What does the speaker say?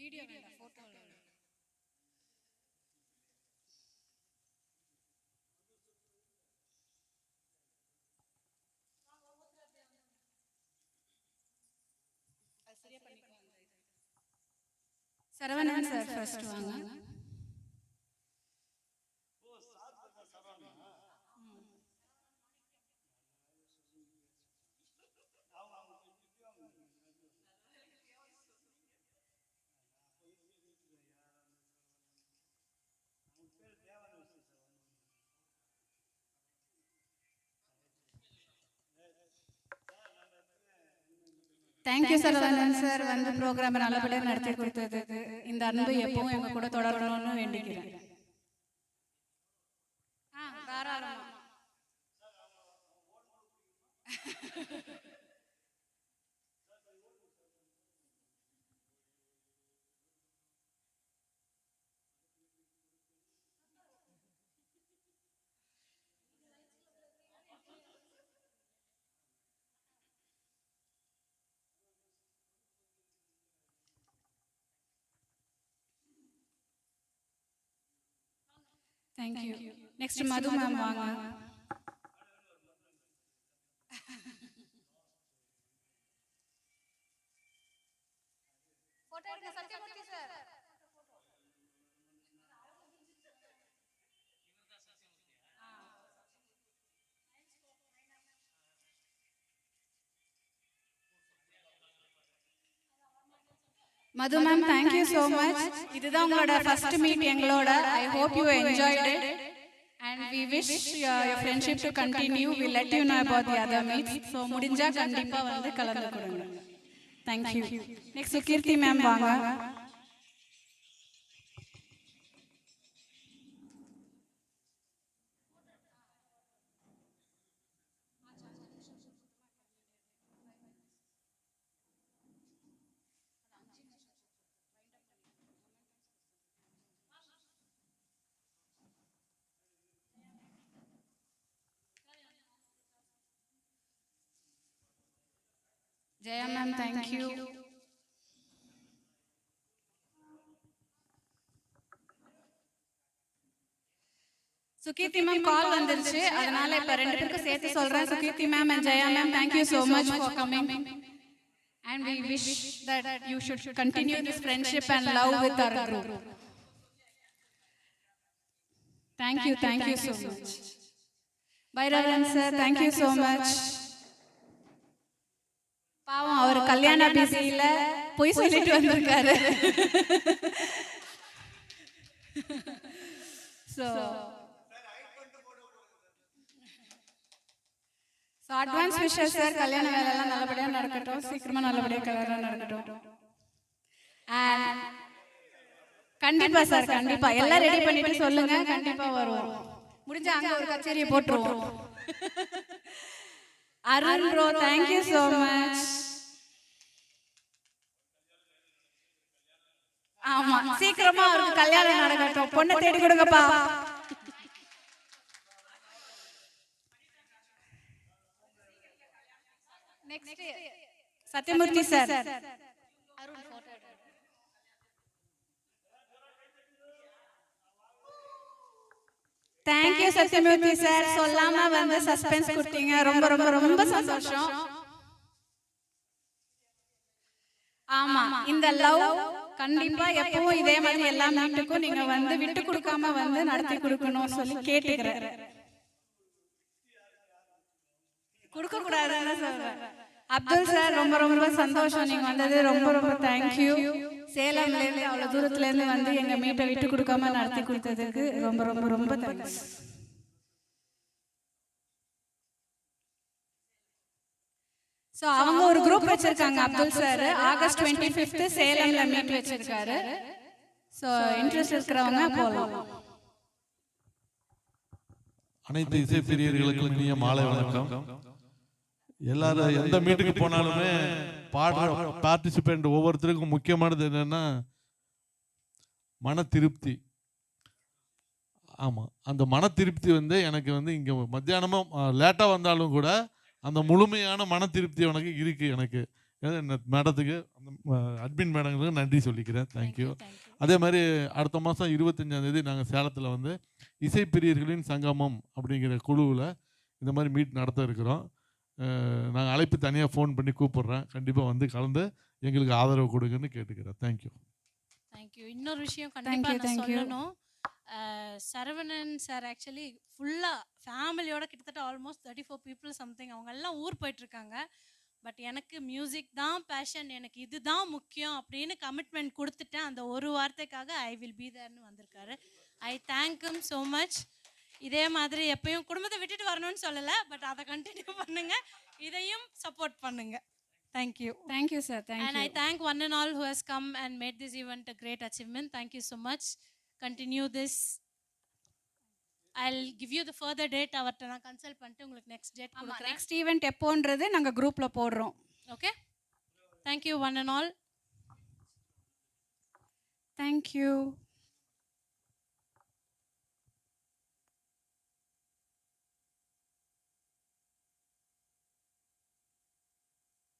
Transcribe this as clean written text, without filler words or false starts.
Video வேண்டாம், photo. Saravanan sir first வாங்க. Thank you Saravanan sir, வந்து ப்ரோக்ராம் நல்லபடியாக நடத்தி கொடுத்ததுக்கு. இந்த அன்பு எப்பவும் எங்க கூட தொடரணும்னு வேண்டிக்கிறேன். தாராளமா. தேங்க்யூ. நெக்ஸ்ட் மது மேம் வாங்க. போட்டோ எடுங்க சத்யமூர்த்தி சார். மது மேம், தேங்க்யூ ஸோ மச். இதுதான் உங்களோட ஃபர்ஸ்ட் மீட் எங்களோட. I hope you enjoyed it and we wish your friendship to continue. We'll let you know about the other meets. So முடிஞ்சா கண்டிப்பா வந்து கலந்துக்கோங்க. Thank you. Next Sukeerthi ma'am வாங்க. Jaya ma'am, thank you. Sukeerthi ma'am call வந்துருச்சு, அதனால இப்ப ரெண்டு பேருக்கு சேர்த்து சொல்றேன். Sukeerthi ma'am and Jaya ma'am, thank you so much for coming and we wish that you should continue this friendship and love with our group. Thank you so much. Bhairavan sir, thank you so much. பாவம், அவர் கல்யாண பிஸியில போய் சொல்லிட்டு வந்திருக்காரு. So advance wishes sir, கல்யாண வேலை எல்லாம் நல்லபடியா நடக்கட்டும், சீக்கிரமா நல்லபடியா கல்யாணம் நடக்கட்டும். கண்டிப்பா சார், கண்டிப்பா எல்லாம் ரெடி பண்ணிட்டு சொல்லுங்க, கண்டிப்பா வருவோம். முடிஞ்சா அங்க ஒரு கச்சேரியை போட்டுருவோம். Arun bro, thank you so much. ஆமா, சீக்கிரமா அவருக்கு கல்யாணம் நடக்கட்டும். பொண்ணை தேடி கொடுங்கப்பா. Next Sathyamoorthy sir. Arun photo. Thank you Sathyamoorthy sir, சொல்லாம வந்து சஸ்பென்ஸ் கொடுத்தீங்க. ரொம்ப ரொம்ப ரொம்ப சந்தோஷம். ஆமா, இந்த லவ் கண்டிப்பா எப்பவும் இதே மாதிரி எல்லா மீட்டுக்கும் நீங்க வந்து விட்டு கொடுக்காம வந்து நடத்தி கொடுக்கணும் சொல்லி கேட்டுக்கிறேன். கொடுக்க கூடாதுன்னு சொல்றேன். அப்துல் சார், ரொம்ப ரொம்ப சந்தோஷம் நீங்க வந்தது. ரொம்ப ரொம்ப தேங்க்யூ. சேலம்ல இருந்து அவ்வளவு தூரத்துல இருந்து வந்து எங்க மீட்டை விட்டு கொடுக்காம நடத்தி கொடுத்ததுக்கு ரொம்ப ரொம்ப ரொம்ப தேங்க்ஸ். சோ அவங்க ஒரு குரூப் வச்சிருக்காங்க அப்துல் சார். ஆகஸ்ட் 25 சேலம்ல மீட் வச்சிருக்காரு. சோ இன்ட்ரெஸ்ட் இருக்கிறவங்க போலாம். அனைத்து இசை பிரியர்களுக்கும் இனிய மாலை வணக்கம். எல்லாரும் எந்த மீட்டுக்கு போனாலுமே பாடுற பார்ட்டிசிபெண்ட் ஒவ்வொருத்தருக்கும் முக்கியமானது என்னன்னா மன திருப்தி. ஆமாம், அந்த மன திருப்தி வந்து எனக்கு வந்து இங்கே மத்தியானமாக லேட்டாக வந்தாலும் கூட அந்த முழுமையான மன திருப்தி எனக்கு இருக்குது. எனக்கு மேடத்துக்கு அந்த அட்மின் மேடங்களுக்கு நன்றி சொல்லிக்கிறேன். தேங்க்யூ. அதே மாதிரி அடுத்த மாதம் 25ஆம் தேதி நாங்கள் சேலத்தில் வந்து இசைப்பிரியர்களின் சங்கமம் அப்படிங்கிற குழுவில் இந்த மாதிரி மீட் நடத்த இருக்கிறோம். நாங்கள் அழைப்பு தனியாக ஃபோன் பண்ணி கூப்பிட்றேன். கண்டிப்பாக வந்து கலந்து எங்களுக்கு ஆதரவு கொடுங்கன்னு கேட்டுக்கிறேன். தேங்க்யூ. தேங்க்யூ. இன்னொரு விஷயம் கண்டிப்பாக நான் சொல்லணும். சரவணன் சார் ஆக்சுவலி ஃபுல்லாக ஃபேமிலியோட கிட்டத்தட்ட ஆல்மோஸ்ட் 34 பீப்புள் சம்திங் அவங்க எல்லாம் ஊர் போயிட்டுருக்காங்க. பட் எனக்கு மியூசிக் தான் பேஷன், எனக்கு இதுதான் முக்கியம் அப்படின்னு கமிட்மெண்ட் கொடுத்துட்டேன். அந்த ஒரு வார்த்தைக்காக ஐ வில் பி தேர்னு வந்திருக்காரு. I thank you so much. இதே மாதிரி எப்பயும் குடும்பத்தை விட்டுட்டு வரணும்னு சொல்லலை, பட் அதை கண்டினியூ பண்ணுங்க, இதையும் சப்போர்ட் பண்ணுங்க. Thank you. Thank you sir. Thank you. And I thank one and all who has come and made this event a great achievement. Thank you so much. Continue this. I'll give you the further date. அவர்கிட்ட நான் consult பண்ணிட்டு உங்களுக்கு next date கொடுக்குறேன். Next event எப்போன்றது நாங்கள் குரூப்பில் போடுறோம். Okay. Thank you one and all. Thank you.